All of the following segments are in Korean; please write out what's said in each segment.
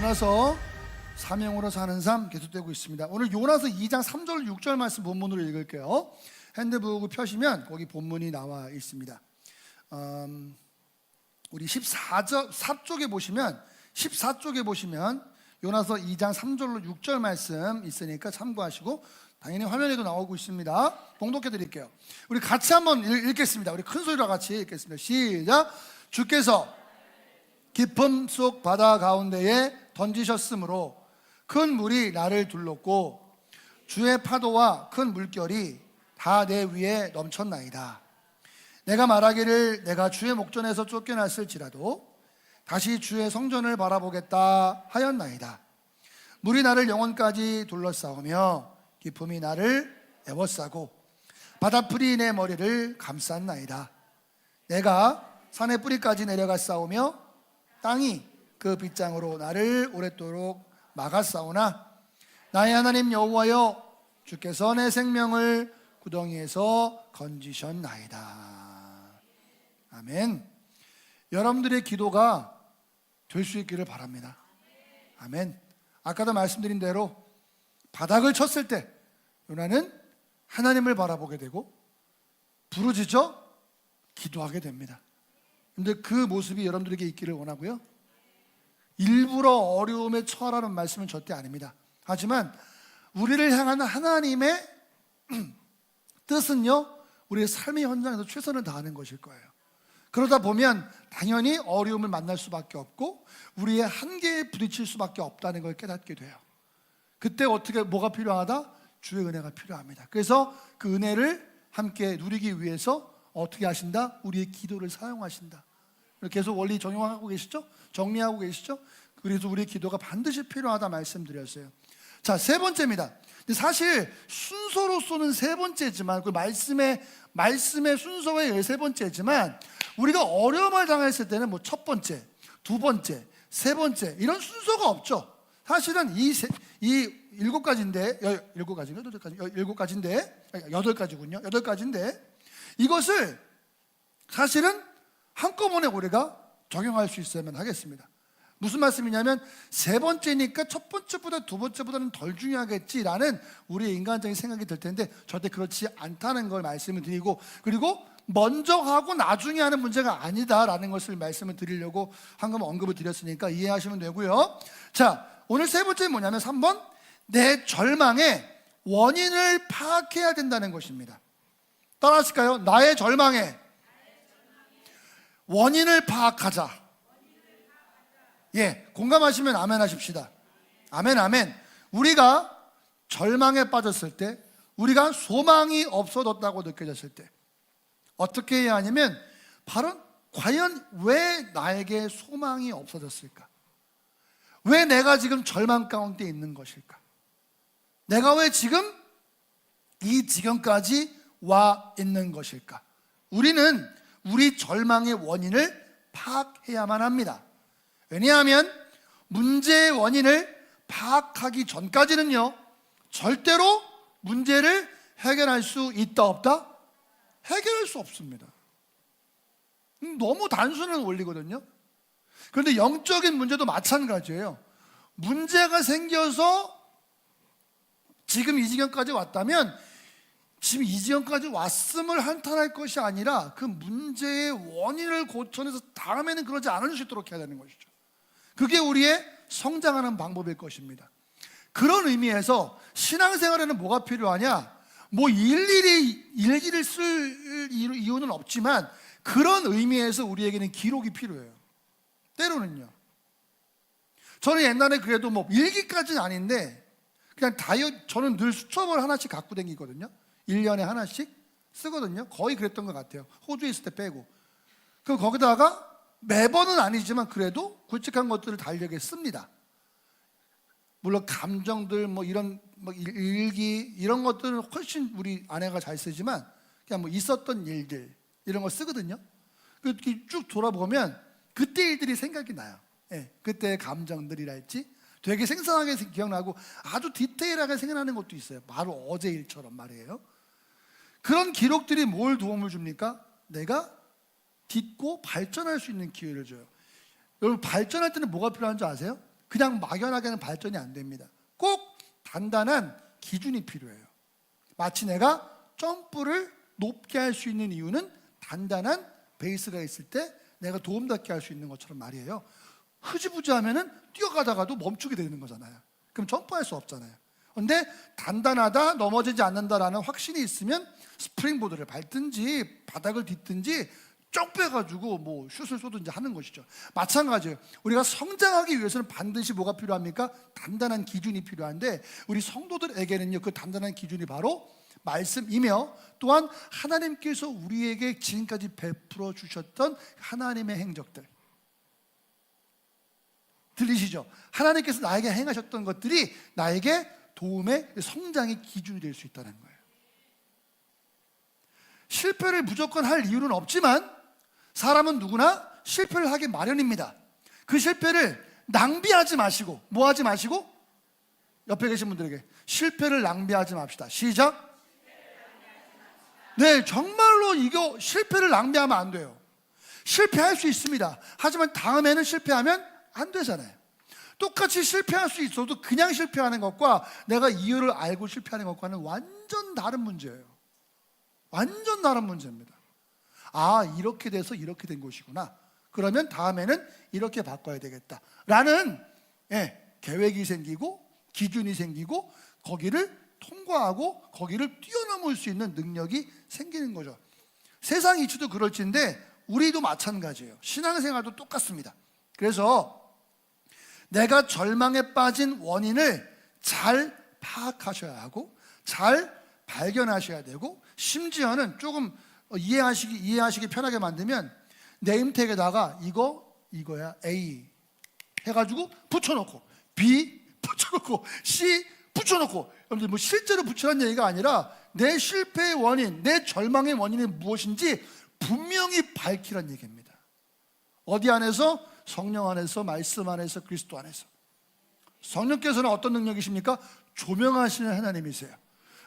요나서 사명으로 사는 삶 계속되고 있습니다. 오늘 요나서 2장 3절 6절 말씀 본문으로 읽을게요. 핸드북을 펴시면 거기 본문이 나와 있습니다. 우리 14쪽에 보시면 요나서 2장 3절로 6절 말씀 있으니까 참고하시고, 당연히 화면에도 나오고 있습니다. 봉독해 드릴게요. 우리 같이 한번 읽겠습니다. 우리 큰 소리로 같이 읽겠습니다. 시작. 주께서 깊음 속 바다 가운데에 던지셨으므로 큰 물이 나를 둘렀고 주의 파도와 큰 물결이 다 내 위에 넘쳤나이다. 내가 말하기를 내가 주의 목전에서 쫓겨났을지라도 다시 주의 성전을 바라보겠다 하였나이다. 물이 나를 영혼까지 둘러싸우며 깊음이 나를 에워싸고 바다풀이 내 머리를 감쌌나이다. 내가 산의 뿌리까지 내려가 싸우며 땅이 그 빗장으로 나를 오랫도록 막았사오나 나의 하나님 여호와여, 주께서 내 생명을 구덩이에서 건지셨나이다. 아멘. 여러분들의 기도가 될 수 있기를 바랍니다. 아멘. 아까도 말씀드린 대로 바닥을 쳤을 때 요나는 하나님을 바라보게 되고 부르짖어 기도하게 됩니다. 근데 그 모습이 여러분들에게 있기를 원하고요, 일부러 어려움에 처하라는 말씀은 절대 아닙니다. 하지만 우리를 향한 하나님의 뜻은요, 우리의 삶의 현장에서 최선을 다하는 것일 거예요. 그러다 보면 당연히 어려움을 만날 수밖에 없고 우리의 한계에 부딪힐 수밖에 없다는 걸 깨닫게 돼요. 그때 뭐가 필요하다? 주의 은혜가 필요합니다. 그래서 그 은혜를 함께 누리기 위해서 어떻게 하신다? 우리의 기도를 사용하신다. 계속 원리 적용하고 계시죠? 정리하고 계시죠? 그래서 우리의 기도가 반드시 필요하다 말씀드렸어요. 자, 세 번째입니다. 사실 순서로서는 세 번째지만, 그 말씀의 순서에 의해 세 번째지만, 우리가 어려움을 당했을 때는 뭐 첫 번째, 두 번째, 세 번째 이런 순서가 없죠. 사실은 이 일곱 가지인데, 여덟 가지인데 이것을 사실은 한꺼번에 우리가 적용할 수 있어야만 하겠습니다. 무슨 말씀이냐면, 세 번째니까 첫 번째보다 두 번째보다는 덜 중요하겠지라는 우리의 인간적인 생각이 들 텐데 절대 그렇지 않다는 걸 말씀을 드리고, 그리고 먼저 하고 나중에 하는 문제가 아니다라는 것을 말씀을 드리려고 한번 언급을 드렸으니까 이해하시면 되고요. 자, 오늘 세 번째는 뭐냐면 3번, 내 절망의 원인을 파악해야 된다는 것입니다. 따라 하실까요? 나의 절망의 원인을 파악하자. 예, 공감하시면 아멘 하십시다. 아멘, 아멘. 우리가 절망에 빠졌을 때, 우리가 소망이 없어졌다고 느껴졌을 때 어떻게 해야 하냐면, 바로 과연 왜 나에게 소망이 없어졌을까? 왜 내가 지금 절망 가운데 있는 것일까? 내가 왜 지금 이 지경까지 와 있는 것일까? 우리는 우리 절망의 원인을 파악해야만 합니다. 왜냐하면 문제의 원인을 파악하기 전까지는요, 절대로 문제를 해결할 수 있다 없다? 해결할 수 없습니다. 너무 단순한 원리거든요. 그런데 영적인 문제도 마찬가지예요. 문제가 생겨서 지금 이 지경까지 왔다면, 지금 이 지경까지 왔음을 한탄할 것이 아니라 그 문제의 원인을 고쳐내서 다음에는 그러지 않을 수 있도록 해야 되는 것이죠. 그게 우리의 성장하는 방법일 것입니다. 그런 의미에서 신앙생활에는 뭐가 필요하냐? 뭐 일기를 쓸 이유는 없지만 그런 의미에서 우리에게는 기록이 필요해요. 때로는요. 저는 옛날에 그래도 뭐 일기까지는 아닌데 그냥 저는 늘 수첩을 하나씩 갖고 다니거든요. 1년에 하나씩 쓰거든요. 거의 그랬던 것 같아요. 호주에 있을 때 빼고. 그럼 거기다가 매번은 아니지만 그래도 굵직한 것들을 달력에 씁니다. 물론 감정들 이런 일기 이런 것들은 훨씬 우리 아내가 잘 쓰지만, 그냥 있었던 일들 이런 거 쓰거든요. 이렇게 쭉 돌아보면 그때 일들이 생각이 나요. 예, 그때의 감정들이랄지 되게 생생하게 기억나고 아주 디테일하게 생각나는 것도 있어요. 바로 어제 일처럼 말이에요. 그런 기록들이 뭘 도움을 줍니까? 내가 딛고 발전할 수 있는 기회를 줘요. 여러분, 발전할 때는 뭐가 필요한 줄 아세요? 그냥 막연하게는 발전이 안 됩니다. 꼭 단단한 기준이 필요해요. 마치 내가 점프를 높게 할 수 있는 이유는 단단한 베이스가 있을 때 내가 도움닫게 할 수 있는 것처럼 말이에요. 흐지부지 하면은 뛰어가다가도 멈추게 되는 거잖아요. 그럼 점프할 수 없잖아요. 근데 단단하다, 넘어지지 않는다라는 확신이 있으면 스프링보드를 밟든지 바닥을 딛든지 점프해가지고 뭐 슛을 쏘든지 하는 것이죠. 마찬가지예요. 우리가 성장하기 위해서는 반드시 뭐가 필요합니까? 단단한 기준이 필요한데 우리 성도들에게는요, 그 단단한 기준이 바로 말씀이며 또한 하나님께서 우리에게 지금까지 베풀어 주셨던 하나님의 행적들, 들리시죠? 하나님께서 나에게 행하셨던 것들이 나에게 도움의 성장의 기준이 될 수 있다는 거예요. 실패를 무조건 할 이유는 없지만 사람은 누구나 실패를 하기 마련입니다. 그 실패를 낭비하지 마시고, 뭐 하지 마시고? 옆에 계신 분들에게 실패를 낭비하지 맙시다. 시작. 네, 정말로 이거 실패를 낭비하면 안 돼요. 실패할 수 있습니다. 하지만 다음에는 실패하면 안 되잖아요. 똑같이 실패할 수 있어도 그냥 실패하는 것과 내가 이유를 알고 실패하는 것과는 완전 다른 문제예요. 완전 다른 문제입니다. 아, 이렇게 돼서 이렇게 된 것이구나. 그러면 다음에는 이렇게 바꿔야 되겠다 라는 계획이 생기고 기준이 생기고 거기를 통과하고 거기를 뛰어넘을 수 있는 능력이 생기는 거죠. 세상 이치도 그럴지인데 우리도 마찬가지예요. 신앙생활도 똑같습니다. 그래서 내가 절망에 빠진 원인을 잘 파악하셔야 하고 잘 발견하셔야 되고, 심지어는 조금 이해하시기 편하게 만들면 네임택에다가 이거야 A 해가지고 붙여놓고 B 붙여놓고 C 붙여놓고, 여러분들 뭐 실제로 붙이라는 얘기가 아니라 내 실패의 원인, 내 절망의 원인이 무엇인지 분명히 밝히라는 얘기입니다. 어디 안에서? 성령 안에서, 말씀 안에서, 그리스도 안에서. 성령께서는 어떤 능력이십니까? 조명하시는 하나님이세요.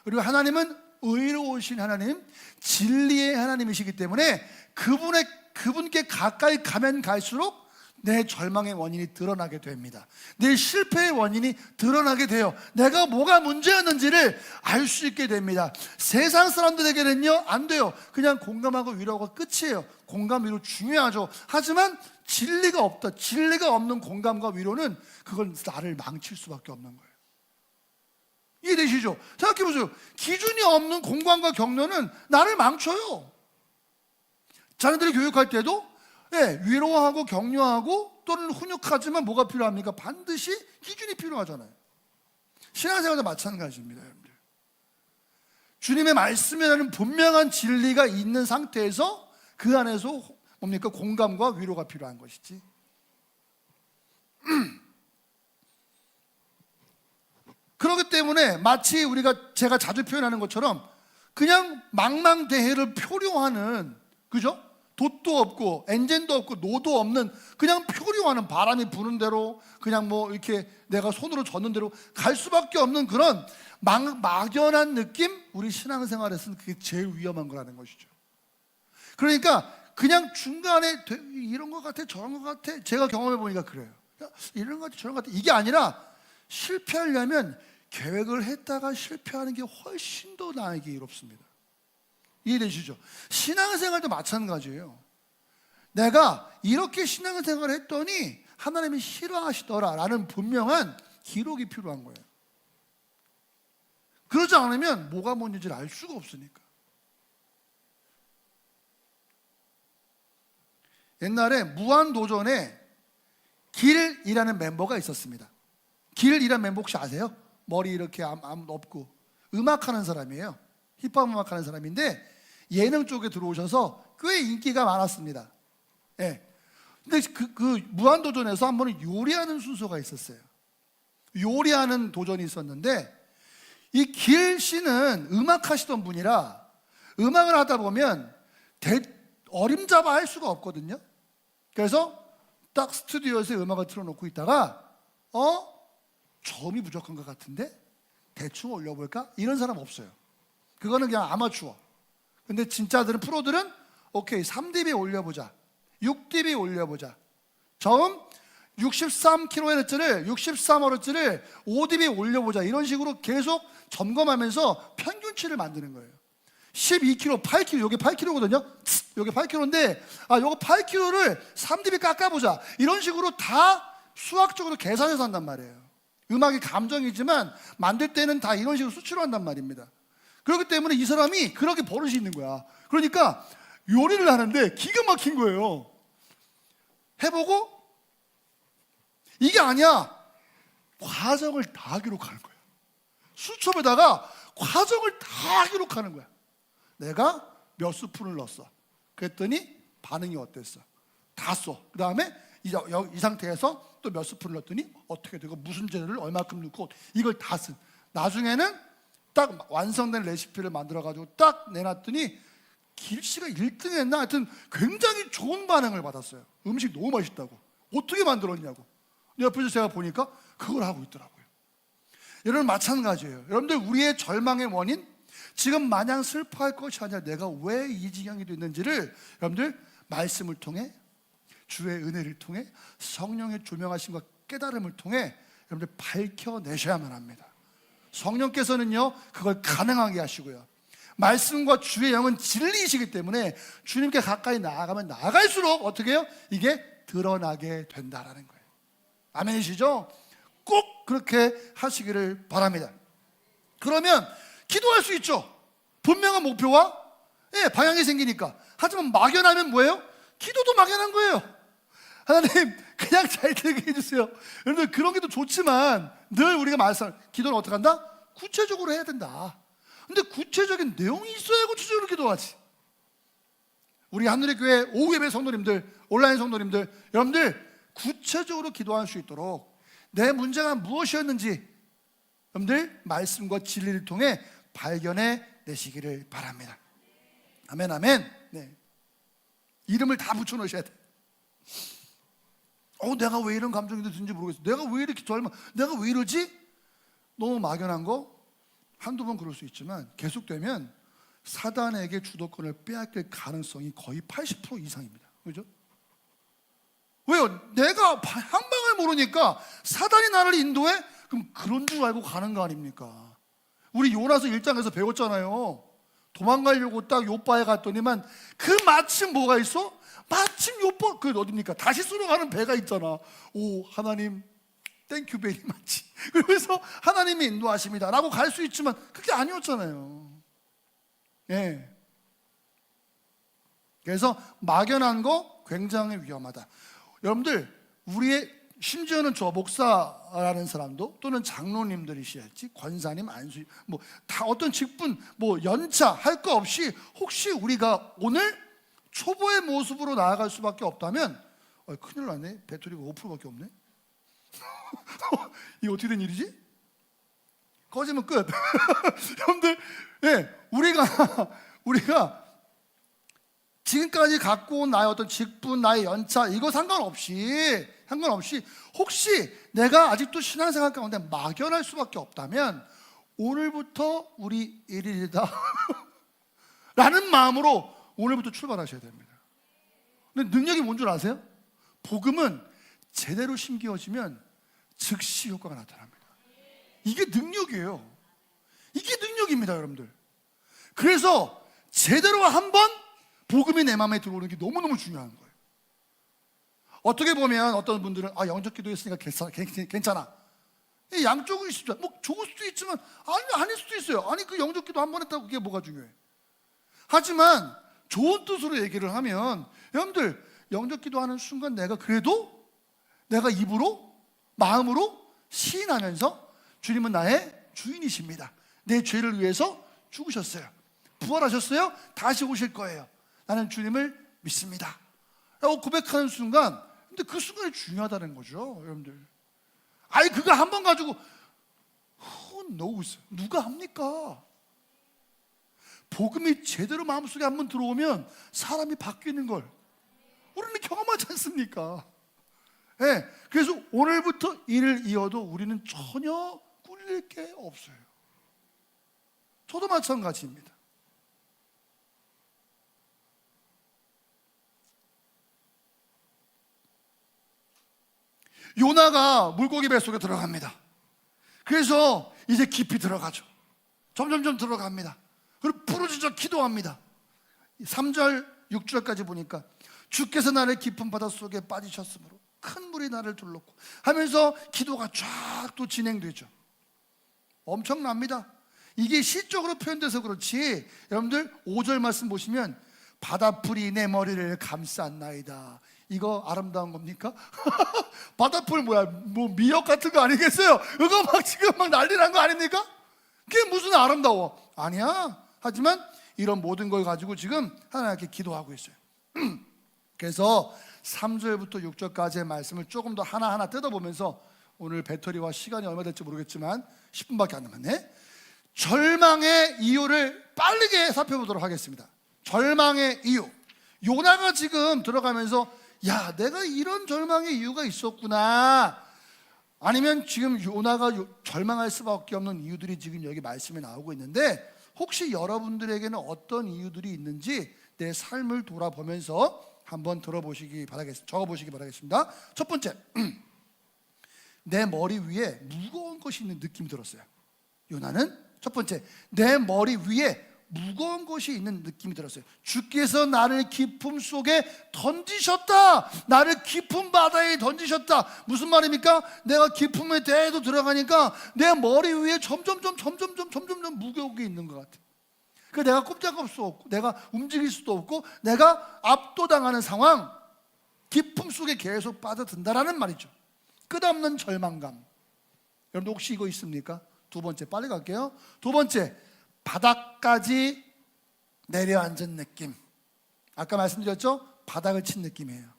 그리고 하나님은 의로우신 하나님, 진리의 하나님이시기 때문에 그분께 가까이 가면 갈수록 내 절망의 원인이 드러나게 됩니다. 내 실패의 원인이 드러나게 돼요. 내가 뭐가 문제였는지를 알 수 있게 됩니다. 세상 사람들에게는요, 안 돼요. 그냥 공감하고 위로하고 끝이에요. 공감, 위로 중요하죠. 하지만 진리가 없다. 진리가 없는 공감과 위로는 그건 나를 망칠 수밖에 없는 거예요. 이해되시죠? 생각해보세요. 기준이 없는 공감과 격려는 나를 망쳐요. 자녀들이 교육할 때도 위로하고 격려하고 또는 훈육하지만 뭐가 필요합니까? 반드시 기준이 필요하잖아요. 신앙생활도 마찬가지입니다, 여러분들. 주님의 말씀이라는 분명한 진리가 있는 상태에서 그 안에서 뭡니까? 공감과 위로가 필요한 것이지. 그렇기 때문에 마치 제가 자주 표현하는 것처럼 그냥 망망대해를 표류하는, 그죠? 돛도 없고 엔진도 없고 노도 없는 그냥 표류하는, 바람이 부는 대로 그냥 뭐 이렇게 내가 손으로 젓는 대로 갈 수밖에 없는 그런 막연한 느낌, 우리 신앙생활에서는 그게 제일 위험한 거라는 것이죠. 그러니까 그냥 중간에 이런 것 같아 저런 것 같아, 제가 경험해 보니까 그래요. 이런 것 같아 저런 것 같아, 이게 아니라 실패하려면 계획을 했다가 실패하는 게 훨씬 더 나에게 이롭습니다. 이해되시죠? 신앙생활도 마찬가지예요. 내가 이렇게 신앙생활을 했더니 하나님이 싫어하시더라라는 분명한 기록이 필요한 거예요. 그러지 않으면 뭐가 뭔지를 알 수가 없으니까. 옛날에 무한도전에 길이라는 멤버가 있었습니다. 길이라는 멤버 혹시 아세요? 머리 이렇게 암 없고 음악하는 사람이에요. 힙합 음악하는 사람인데 예능 쪽에 들어오셔서 꽤 인기가 많았습니다. 근데 그 무한도전에서 한 번은 요리하는 순서가 있었어요. 요리하는 도전이 있었는데 이 길 씨는 음악하시던 분이라 음악을 하다 보면 어림잡아 할 수가 없거든요. 그래서 딱 스튜디오에서 음악을 틀어놓고 있다가 저음이 부족한 것 같은데 대충 올려볼까? 이런 사람 없어요. 그거는 그냥 아마추어. 근데 진짜들은, 프로들은 오케이 3dB 올려보자, 6dB 올려보자, 저음 63kHz를 63Hz를 5dB에 올려보자, 이런 식으로 계속 점검하면서 평균치를 만드는 거예요. 12kg, 8kg, 여기 8kg거든요. 여기 8kg인데 요거 8kg를 3dB 깎아보자, 이런 식으로 다 수학적으로 계산해서 한단 말이에요. 음악이 감정이지만 만들 때는 다 이런 식으로 수치로 한단 말입니다. 그렇기 때문에 이 사람이 그렇게 버릇이 있는 거야. 그러니까 요리를 하는데 기가 막힌 거예요. 해보고 이게 아니야, 과정을 다 기록하는 거야. 수첩에다가 과정을 다 기록하는 거야. 내가 몇 스푼을 넣었어, 그랬더니 반응이 어땠어, 다 써. 그 다음에 이 상태에서 또 몇 스푼을 넣었더니 어떻게 되고 무슨 재료를 얼마큼 넣고, 이걸 다 쓴. 나중에는 딱 완성된 레시피를 만들어가지고 딱 내놨더니 길씨가 1등 했나, 하여튼 굉장히 좋은 반응을 받았어요. 음식 너무 맛있다고. 어떻게 만들었냐고. 옆에서 제가 보니까 그걸 하고 있더라고요. 여러분 마찬가지예요. 여러분들, 우리의 절망의 원인, 지금 마냥 슬퍼할 것이 아니라 내가 왜 이 지경이 됐는지를 여러분들 말씀을 통해, 주의 은혜를 통해, 성령의 조명하심과 깨달음을 통해 여러분들 밝혀내셔야만 합니다. 성령께서는요 그걸 가능하게 하시고요, 말씀과 주의 영은 진리이시기 때문에 주님께 가까이 나아가면 나아갈수록 어떻게 해요? 이게 드러나게 된다라는 거예요. 아멘이시죠? 꼭 그렇게 하시기를 바랍니다. 그러면 기도할 수 있죠. 분명한 목표와 방향이 생기니까. 하지만 막연하면 뭐예요? 기도도 막연한 거예요. 하나님 그냥 잘 되게 해주세요. 여러분들 그런 게 또 좋지만 늘 우리가 말씀, 기도는 어떻게 한다? 구체적으로 해야 된다. 근데 구체적인 내용이 있어야 구체적으로 기도하지. 우리 하늘의 교회 오후 예배 성도님들, 온라인 성도님들, 여러분들 구체적으로 기도할 수 있도록 내 문제가 무엇이었는지 여러분들 말씀과 진리를 통해 발견해 내시기를 바랍니다. 아멘, 아멘. 네. 이름을 다 붙여 놓으셔야 돼. 내가 왜 이런 감정이 드는지 모르겠어. 내가 왜 이렇게 내가 왜 이러지? 너무 막연한 거 한두 번 그럴 수 있지만 계속되면 사단에게 주도권을 빼앗길 가능성이 거의 80% 이상입니다. 그죠? 왜요? 내가 향방을 모르니까 사단이 나를 인도해? 그럼 그런 줄 알고 가는 거 아닙니까? 우리 요나서 1장에서 배웠잖아요. 도망가려고 딱 요바에 갔더니만 그 마침 뭐가 있어? 마침 요바, 그 어딥니까? 다시스로 가는 배가 있잖아. 오, 하나님 땡큐 베리 마치. 그래서 하나님이 인도하십니다 라고 갈 수 있지만 그게 아니었잖아요. 예. 그래서 막연한 거 굉장히 위험하다. 여러분들, 우리의 심지어는 저 목사라는 사람도, 또는 장로님들이시랄지 권사님, 안수, 뭐 다 어떤 직분, 뭐 연차 할 거 없이 혹시 우리가 오늘 초보의 모습으로 나아갈 수밖에 없다면 큰일 났네. 배터리가 5%밖에 없네. 이게 어떻게 된 일이지? 꺼지면 끝. 여러분들, 우리가 지금까지 갖고 온 나의 어떤 직분, 나의 연차, 이거 상관없이 혹시 내가 아직도 신앙생활 가운데 막연할 수밖에 없다면 오늘부터 우리 1일이다 라는 마음으로 오늘부터 출발하셔야 됩니다. 근데 능력이 뭔 줄 아세요? 복음은 제대로 심기어지면 즉시 효과가 나타납니다. 이게 능력이에요. 이게 능력입니다, 여러분들. 그래서 제대로 한번 복음이 내 마음에 들어오는 게 너무너무 중요한 거예요. 어떻게 보면 어떤 분들은 영적 기도했으니까 괜찮아. 양쪽이 있습니다. 뭐 좋을 수도 있지만 아닐 수도 있어요. 아니 그 영적 기도 한 번 했다고 그게 뭐가 중요해. 하지만 좋은 뜻으로 얘기를 하면 여러분들 영적 기도하는 순간 내가 그래도 내가 입으로 마음으로 시인하면서 주님은 나의 주인이십니다. 내 죄를 위해서 죽으셨어요. 부활하셨어요. 다시 오실 거예요. 나는 주님을 믿습니다 라고 고백하는 순간, 근데 그 순간이 중요하다는 거죠, 여러분들. 그거 한 번 가지고 Who knows? 누가 합니까? 복음이 제대로 마음속에 한 번 들어오면 사람이 바뀌는 걸 우리는 경험하지 않습니까? 네, 그래서 오늘부터 일을 이어도 우리는 전혀 꿀릴 게 없어요. 저도 마찬가지입니다. 요나가 물고기 뱃속에 들어갑니다. 그래서 이제 깊이 들어가죠. 점점점 들어갑니다. 그리고 부르짖어 기도합니다. 3절 6절까지 보니까 주께서 나를 깊은 바닷속에 빠지셨으므로 큰 물이 나를 둘렀고 하면서 기도가 쫙 또 진행되죠. 엄청납니다. 이게 시적으로 표현돼서 그렇지, 여러분들 5절 말씀 보시면 바다풀이 내 머리를 감쌌나이다. 이거 아름다운 겁니까? 바다풀 뭐야? 뭐 미역 같은 거 아니겠어요? 이거 막 지금 막 난리 난 거 아닙니까? 그게 무슨 아름다워? 아니야. 하지만 이런 모든 걸 가지고 지금 하나님께 기도하고 있어요. 그래서 3절부터 6절까지의 말씀을 조금 더 하나하나 뜯어보면서, 오늘 배터리와 시간이 얼마 될지 모르겠지만 10분밖에 안 남았네. 절망의 이유를 빠르게 살펴보도록 하겠습니다. 절망의 이유. 요나가 지금 들어가면서 야, 내가 이런 절망의 이유가 있었구나, 아니면 지금 요나가 절망할 수밖에 없는 이유들이 지금 여기 말씀에 나오고 있는데, 혹시 여러분들에게는 어떤 이유들이 있는지 내 삶을 돌아보면서 한번 들어보시기 바라겠습니다. 적어보시기 바라겠습니다. 첫 번째, 내 머리 위에 무거운 것이 있는 느낌이 들었어요. 요나는 첫 번째, 내 머리 위에 무거운 것이 있는 느낌이 들었어요. 주께서 나를 깊음 속에 던지셨다. 나를 깊은 바다에 던지셨다. 무슨 말입니까? 내가 깊음에 대해도 들어가니까 내 머리 위에 점점점 무거운 게 있는 것 같아. 그 내가 꼼짝할 수 없고, 내가 움직일 수도 없고, 내가 압도당하는 상황, 깊음 속에 계속 빠져든다라는 말이죠. 끝없는 절망감. 여러분 혹시 이거 있습니까? 두 번째, 빨리 갈게요. 두 번째, 바닥까지 내려앉은 느낌. 아까 말씀드렸죠? 바닥을 친 느낌이에요.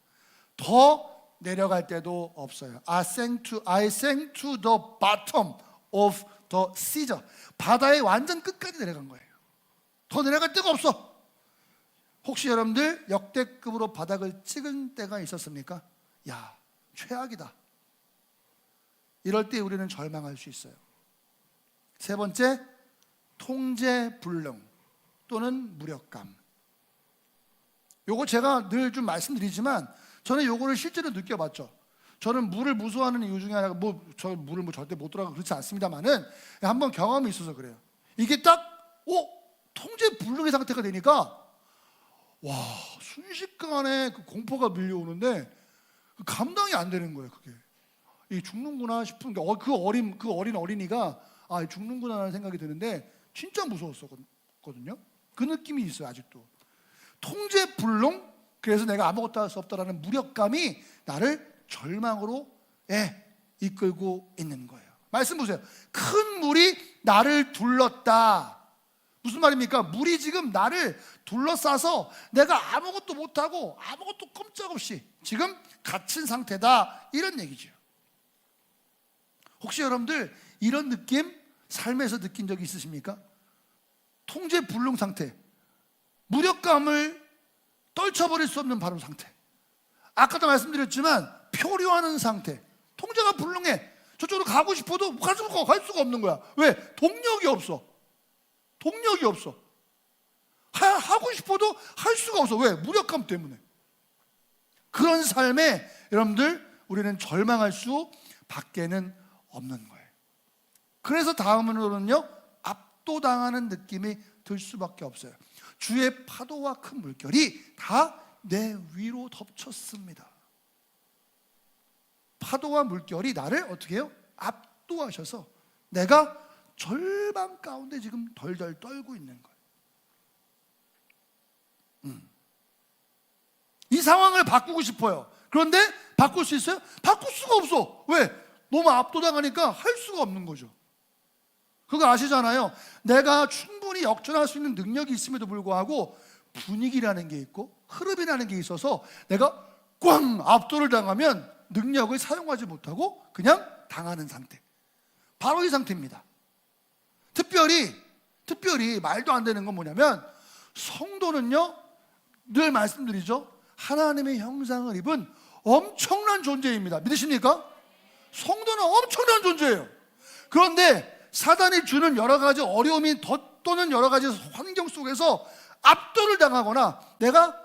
더 내려갈 때도 없어요. I sank to the bottom of the sea. 바다의 완전 끝까지 내려간 거예요. 더 내려갈 데가 없어. 혹시 여러분들 역대급으로 바닥을 찍은 때가 있었습니까? 야, 최악이다. 이럴 때 우리는 절망할 수 있어요. 세 번째, 통제불능 또는 무력감. 요거 제가 늘 좀 말씀드리지만 저는 요거를 실제로 느껴봤죠. 저는 물을 무서워하는 이유 중에 하나가 저 물을 절대 못 들어가고 그렇지 않습니다만은 한번 경험이 있어서 그래요. 이게 딱 통제불능의 상태가 되니까 와, 순식간에 그 공포가 밀려오는데 감당이 안 되는 거예요. 그게 이 죽는구나 싶은 게 그 어린 어린이가 죽는구나 하는 생각이 드는데 진짜 무서웠었거든요. 그 느낌이 있어요. 아직도 통제불능. 그래서 내가 아무것도 할 수 없다라는 무력감이 나를 절망으로 이끌고 있는 거예요. 말씀 보세요. 큰 물이 나를 둘렀다. 무슨 말입니까? 물이 지금 나를 둘러싸서 내가 아무것도 못하고 아무것도 꼼짝없이 지금 갇힌 상태다, 이런 얘기죠. 혹시 여러분들 이런 느낌 삶에서 느낀 적이 있으십니까? 통제불능 상태, 무력감을 떨쳐버릴 수 없는 바로 상태. 아까도 말씀드렸지만 표류하는 상태. 통제가 불능해. 저쪽으로 가고 싶어도 갈 수가 없는 거야. 왜? 동력이 없어. 하고 싶어도 할 수가 없어. 왜? 무력감 때문에. 그런 삶에 여러분들 우리는 절망할 수밖에는 없는 거예요. 그래서 다음으로는요, 압도당하는 느낌이 들 수밖에 없어요. 주의 파도와 큰 물결이 다 내 위로 덮쳤습니다. 파도와 물결이 나를 어떻게 해요? 압도하셔서 내가 절망 가운데 지금 덜덜 떨고 있는 거예요. 이 상황을 바꾸고 싶어요. 그런데 바꿀 수 있어요? 바꿀 수가 없어. 왜? 너무 압도당하니까 할 수가 없는 거죠. 그거 아시잖아요. 내가 충분히 역전할 수 있는 능력이 있음에도 불구하고 분위기라는 게 있고 흐름이라는 게 있어서 내가 꽝 압도를 당하면 능력을 사용하지 못하고 그냥 당하는 상태. 바로 이 상태입니다. 특별히 말도 안 되는 건 뭐냐면, 성도는요, 늘 말씀드리죠, 하나님의 형상을 입은 엄청난 존재입니다. 믿으십니까? 성도는 엄청난 존재예요. 그런데 사단이 주는 여러 가지 어려움이 또는 여러 가지 환경 속에서 압도를 당하거나 내가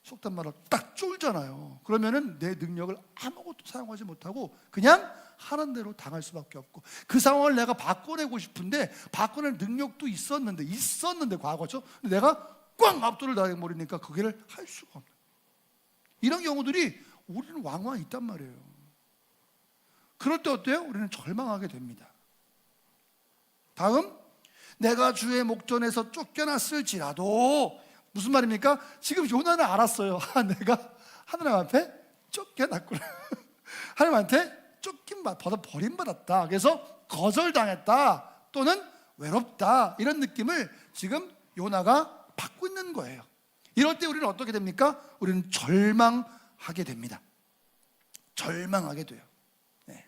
속단 말로 딱 쫄잖아요. 그러면은 내 능력을 아무것도 사용하지 못하고 그냥 하는 대로 당할 수밖에 없고, 그 상황을 내가 바꿔내고 싶은데 바꿔낼 능력도 있었는데 과거죠. 근데 내가 꽝 압도를 당해버리니까 그게를 할 수가 없는, 이런 경우들이 우리는 왕왕 있단 말이에요. 그럴 때 어때요? 우리는 절망하게 됩니다. 다음, 내가 주의 목전에서 쫓겨났을지라도, 무슨 말입니까? 지금 요나는 알았어요. 내가 하나님 앞에 쫓겨났구나. 하나님한테 버림받았다. 그래서 거절당했다 또는 외롭다, 이런 느낌을 지금 요나가 받고 있는 거예요. 이럴 때 우리는 어떻게 됩니까? 우리는 절망하게 됩니다. 절망하게 돼요. 네.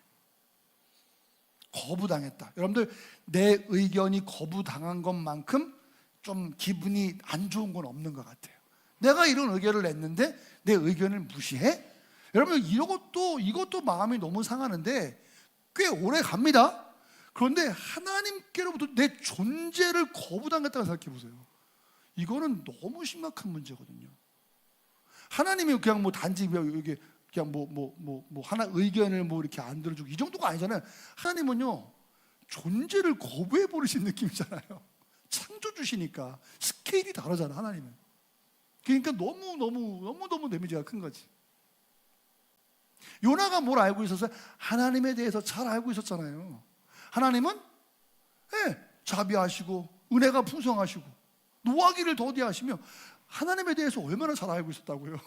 거부당했다. 여러분들, 내 의견이 거부당한 것만큼 좀 기분이 안 좋은 건 없는 것 같아요. 내가 이런 의견을 냈는데 내 의견을 무시해? 여러분, 이것도 마음이 너무 상하는데 꽤 오래 갑니다. 그런데 하나님께로부터 내 존재를 거부당했다고 생각해 보세요. 이거는 너무 심각한 문제거든요. 하나님이 그냥 단지 이게 그냥 하나 의견을 이렇게 안 들어주고 이 정도가 아니잖아요. 하나님은요, 존재를 거부해 버리신 느낌이잖아요. 창조주시니까 스케일이 다르잖아, 하나님은. 그러니까 너무 데미지가 큰 거지. 요나가 뭘 알고 있었어요? 하나님에 대해서 잘 알고 있었잖아요. 하나님은 자비하시고 은혜가 풍성하시고 노하기를 더디하시며 하나님에 대해서 얼마나 잘 알고 있었다고요.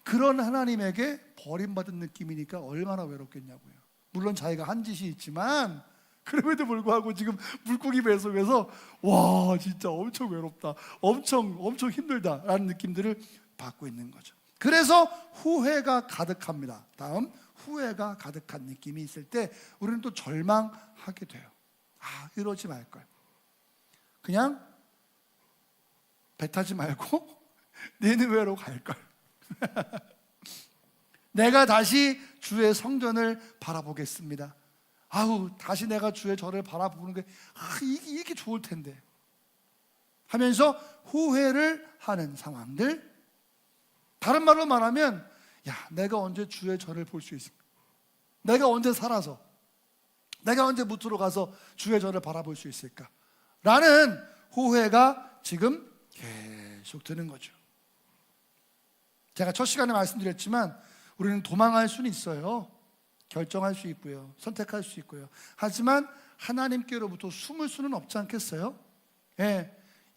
그런 하나님에게 버림받은 느낌이니까 얼마나 외롭겠냐고요. 물론 자기가 한 짓이 있지만 그럼에도 불구하고 지금 물고기 배 속에서 와, 진짜 엄청 외롭다, 엄청 힘들다라는 느낌들을 받고 있는 거죠. 그래서 후회가 가득합니다. 다음, 후회가 가득한 느낌이 있을 때 우리는 또 절망하게 돼요. 이러지 말걸, 그냥 배 타지 말고 니느웨로 갈걸. 내가 다시 주의 성전을 바라보겠습니다. 다시 내가 주의 절을 바라보는 게 이게 좋을 텐데 하면서 후회를 하는 상황들. 다른 말로 말하면, 내가 언제 주의 절을 볼 수 있을까? 내가 언제 살아서, 내가 언제 무트로 가서 주의 절을 바라볼 수 있을까? 라는 후회가 지금 계속 드는 거죠. 제가 첫 시간에 말씀드렸지만 우리는 도망할 수는 있어요. 결정할 수 있고요, 선택할 수 있고요. 하지만 하나님께로부터 숨을 수는 없지 않겠어요?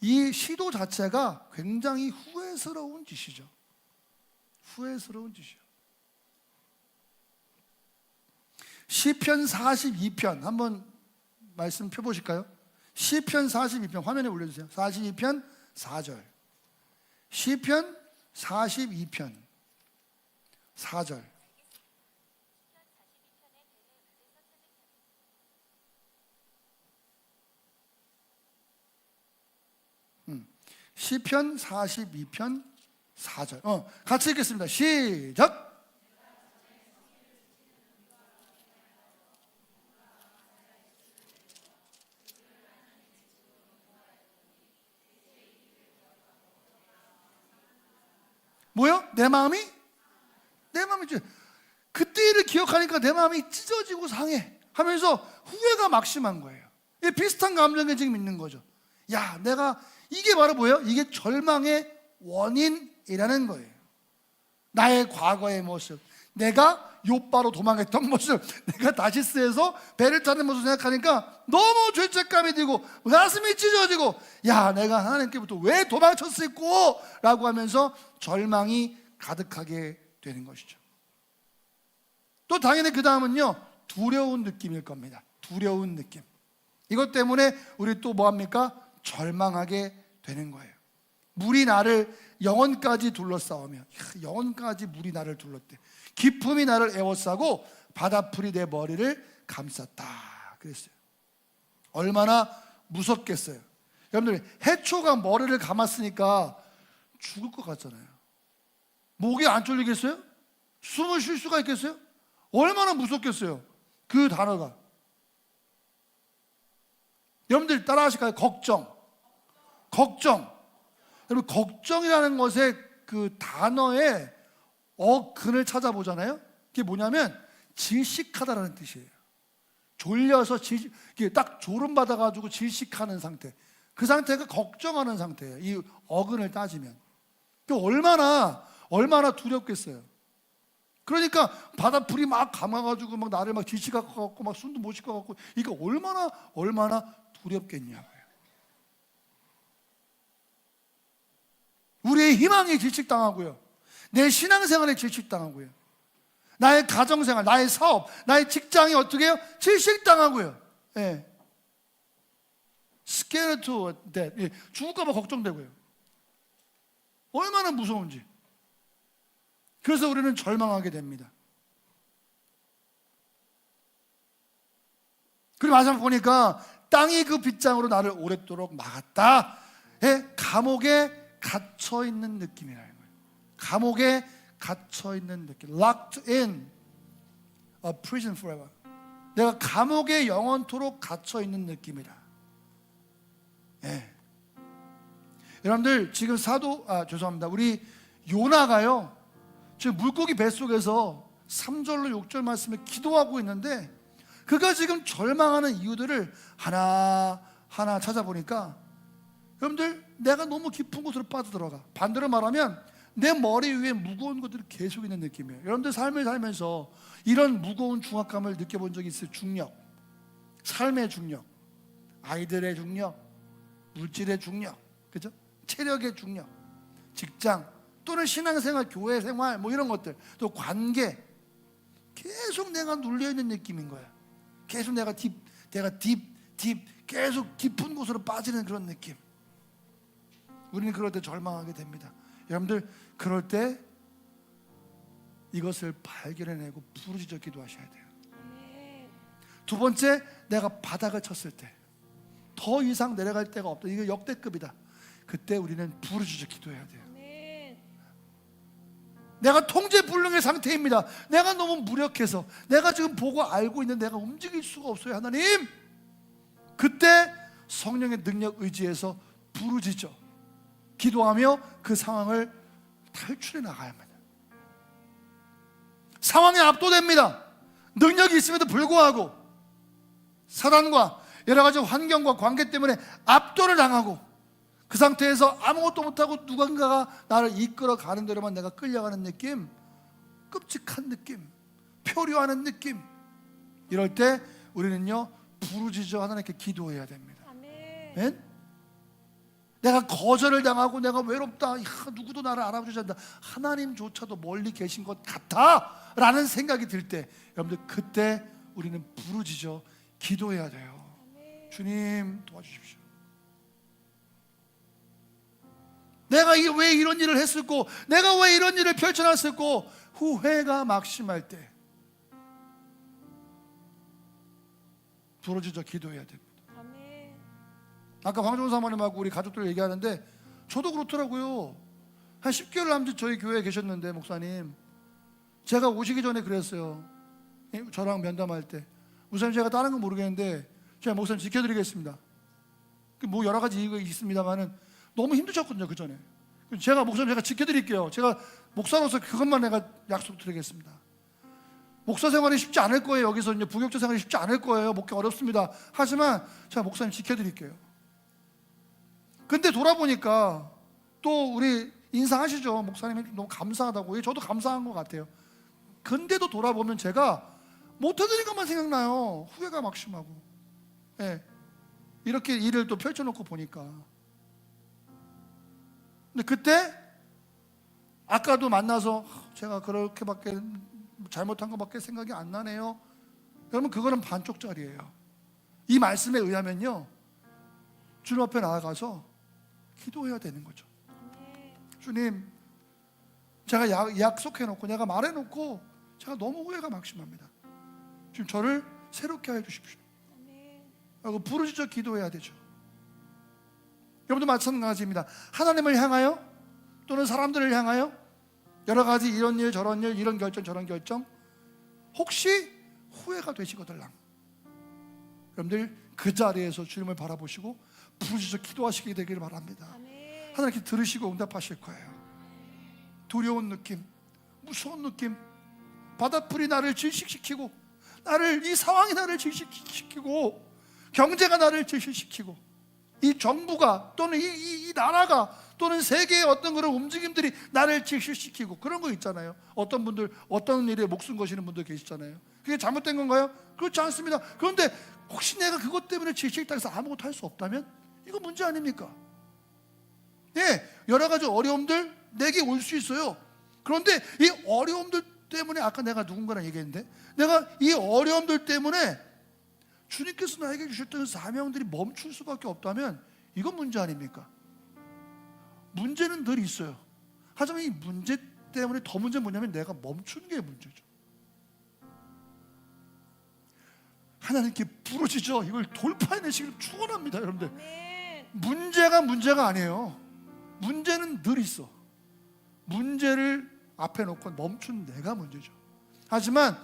이 시도 자체가 굉장히 후회스러운 짓이죠. 후회스러운 짓이요. 시편 42편 한번 말씀 펴보실까요? 시편 42편 화면에 올려주세요. 42편 4절. 시편 42편 4절. 시편 42편 4절. 같이 읽겠습니다. 시작. 뭐요? 내 마음이 그때를 기억하니까 내 마음이 찢어지고 상해 하면서 후회가 막심한 거예요. 비슷한 감정이 지금 있는 거죠. 내가, 이게 바로 뭐예요? 이게 절망의 원인이라는 거예요. 나의 과거의 모습, 내가 욥바로 도망했던 모습, 내가 다시스에서 배를 타는 모습 생각하니까 너무 죄책감이 들고 가슴이 찢어지고, 내가 하나님께부터 왜 도망쳤을꼬? 라고 하면서 절망이 가득하게 되는 것이죠. 또 당연히 그 다음은요, 두려운 느낌일 겁니다. 두려운 느낌. 이것 때문에 우리 또 뭐합니까? 절망하게 되는 거예요. 물이 나를 영혼까지 둘러싸우며, 영혼까지 물이 나를 둘렀대. 기품이 나를 에워싸고 바다풀이 내 머리를 감쌌다 그랬어요. 얼마나 무섭겠어요. 여러분들, 해초가 머리를 감았으니까 죽을 것 같잖아요. 목이 안 졸리겠어요? 숨을 쉴 수가 있겠어요? 얼마나 무섭겠어요, 그 단어가. 여러분들 따라 하실까요? 걱정. 여러분, 걱정이라는 것의 그 단어에 어근을 찾아보잖아요. 그게 뭐냐면 질식하다라는 뜻이에요. 졸려서 이게 딱 졸음받아가지고 질식하는 상태. 그 상태가 걱정하는 상태예요. 이 어근을 따지면. 얼마나 두렵겠어요. 그러니까 바닷불이 막 감아가지고 막 나를 막 질식할 것 같고 막 숨도 못 쉴 것 같고 이게 얼마나 두렵겠냐고요. 우리의 희망이 질식당하고요. 내 신앙생활에 질식당하고요. 나의 가정생활, 나의 사업, 나의 직장이 어떻게 해요? 질식당하고요. 예. Scared to death. 예. 죽을까 봐 걱정되고요. 얼마나 무서운지. 그래서 우리는 절망하게 됩니다. 그리고 마지막 보니까 땅이 그 빗장으로 나를 오랫도록 막았다. 예? 감옥에 갇혀있는 느낌이라는 거예요. 감옥에 갇혀있는 느낌. Locked in a prison forever. 내가 감옥에 영원토록 갇혀있는 느낌이다. 예. 여러분들 지금 죄송합니다. 우리 요나가요 지금 물고기 뱃속에서 3절로 6절 말씀을 기도하고 있는데 그가 지금 절망하는 이유들을 하나하나 찾아보니까 여러분들 내가 너무 깊은 곳으로 빠져들어가. 반대로 말하면 내 머리 위에 무거운 것들이 계속 있는 느낌이에요. 여러분들 삶을 살면서 이런 무거운 중압감을 느껴본 적이 있어요? 중력, 삶의 중력, 아이들의 중력, 물질의 중력, 그죠? 체력의 중력, 직장 또는 신앙생활, 교회생활 뭐 이런 것들, 또 관계 계속 내가 눌려있는 느낌인 거야. 계속 내가 계속 깊은 곳으로 빠지는 그런 느낌. 우리는 그럴 때 절망하게 됩니다. 여러분들 그럴 때 이것을 발견해내고 부르짖어 기도하셔야 돼요. 두 번째, 내가 바닥을 쳤을 때 더 이상 내려갈 데가 없다. 이거 역대급이다. 그때 우리는 부르짖어 기도해야 돼요. 내가 통제불능의 상태입니다. 내가 너무 무력해서 내가 지금 보고 알고 있는데 내가 움직일 수가 없어요. 하나님, 그때 성령의 능력 의지해서 부르짖어 기도하며 그 상황을 탈출해 나가야 합니다. 상황에 압도됩니다. 능력이 있음에도 불구하고 사단과 여러 가지 환경과 관계 때문에 압도를 당하고 그 상태에서 아무것도 못하고 누군가가 나를 이끌어 가는 대로만 내가 끌려가는 느낌, 끔찍한 느낌, 표류하는 느낌. 이럴 때 우리는요 부르짖어 하나님께 기도해야 됩니다. 아멘. 내가 거절을 당하고 내가 외롭다, 누구도 나를 알아주지 않는다, 하나님조차도 멀리 계신 것 같아 라는 생각이 들 때 여러분들 그때 우리는 부르짖어 기도해야 돼요. 주님 도와주십시오. 내가 왜 이런 일을 했을꼬, 내가 왜 이런 일을 펼쳐놨을꼬, 후회가 막심할 때 부르짖어 기도해야 됩니다. 아까 황종훈 사모님하고 우리 가족들 얘기하는데 저도 그렇더라고요. 한 10개월 남짓 저희 교회에 계셨는데 목사님, 제가 오시기 전에 그랬어요. 저랑 면담할 때, 목사님 제가 다른 건 모르겠는데 제가 목사님 지켜드리겠습니다. 뭐 여러 가지 이유가 있습니다만은 너무 힘드셨거든요. 그 전에 제가 목사님 제가 지켜드릴게요. 제가 목사로서 그것만 내가 약속드리겠습니다. 목사 생활이 쉽지 않을 거예요. 여기서 이제 부교육자 생활이 쉽지 않을 거예요. 목회 어렵습니다. 하지만 제가 목사님 지켜드릴게요. 근데 돌아보니까 또 우리 인사하시죠. 목사님이 너무 감사하다고. 저도 감사한 것 같아요. 근데도 돌아보면 제가 못해드린 것만 생각나요. 후회가 막심하고. 예. 이렇게 일을 또 펼쳐놓고 보니까. 근데 그때 아까도 만나서 제가 그렇게밖에 잘못한 것밖에 생각이 안 나네요. 여러분 그거는 반쪽짜리예요. 이 말씀에 의하면요 주님 앞에 나아가서 기도해야 되는 거죠. 주님, 제가 약속해놓고 내가 말해놓고 제가 너무 후회가 막심합니다. 지금 저를 새롭게 해 주십시오. 그리고 부르짖어 기도해야 되죠. 여러분도 마찬가지입니다. 하나님을 향하여 또는 사람들을 향하여 여러 가지 이런 일 저런 일, 이런 결정 저런 결정, 혹시 후회가 되시거들랑 여러분들 그 자리에서 주님을 바라보시고 부르짖어 기도하시게 되기를 바랍니다. 하나님께 들으시고 응답하실 거예요. 두려운 느낌, 무서운 느낌. 바닷불이 나를 질식시키고, 이 상황이 나를 질식시키고, 경제가 나를 질식시키고, 이 정부가 또는 이 나라가 또는 세계의 어떤 그런 움직임들이 나를 질식시키고, 그런 거 있잖아요. 어떤 분들 어떤 일에 목숨 거시는 분들 계시잖아요. 그게 잘못된 건가요? 그렇지 않습니다. 그런데 혹시 내가 그것 때문에 질식당해서 아무것도 할 수 없다면 이거 문제 아닙니까? 네, 여러 가지 어려움들 내게 올 수 있어요. 그런데 이 어려움들 때문에, 아까 내가 누군가랑 얘기했는데, 내가 이 어려움들 때문에 주님께서 나에게 주셨던 사명들이 멈출 수밖에 없다면 이건 문제 아닙니까? 문제는 늘 있어요. 하지만 이 문제 때문에 더 문제는 뭐냐면 내가 멈춘 게 문제죠. 하나님께 부르짖어 이걸 돌파해내시길 축원합니다, 여러분들. 문제가 아니에요. 문제는 늘 있어. 문제를 앞에 놓고 멈춘 내가 문제죠. 하지만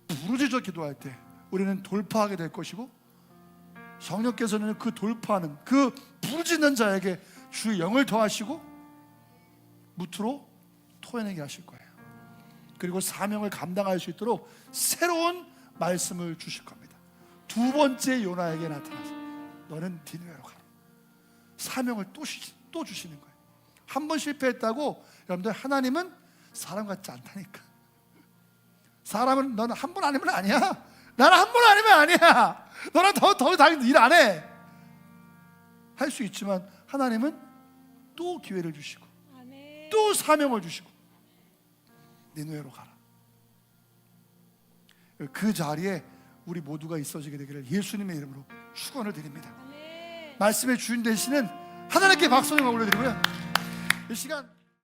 부르짖어 기도할 때 우리는 돌파하게 될 것이고, 성령께서는 그 돌파하는, 그 부르짖는 자에게 주의 영을 더하시고 무트로 토해내게 하실 거예요. 그리고 사명을 감당할 수 있도록 새로운 말씀을 주실 겁니다. 두 번째 요나에게 나타나서 너는 니느웨로 가라. 사명을 또 주시는 거예요. 한 번 실패했다고 여러분들, 하나님은 사람 같지 않다니까. 사람은 너는 한 번 아니면 아니야. 나는 한 번 아니면 아니야. 너는 더 이상 일 안 해. 할 수 있지만 하나님은 또 기회를 주시고, 또 사명을 주시고, 니느웨로 가라. 그 자리에 우리 모두가 있어지게 되기를 예수님의 이름으로 축원을 드립니다. 말씀의 주인 되시는 하나님께 박수 좀 올려드리고요, 이 시간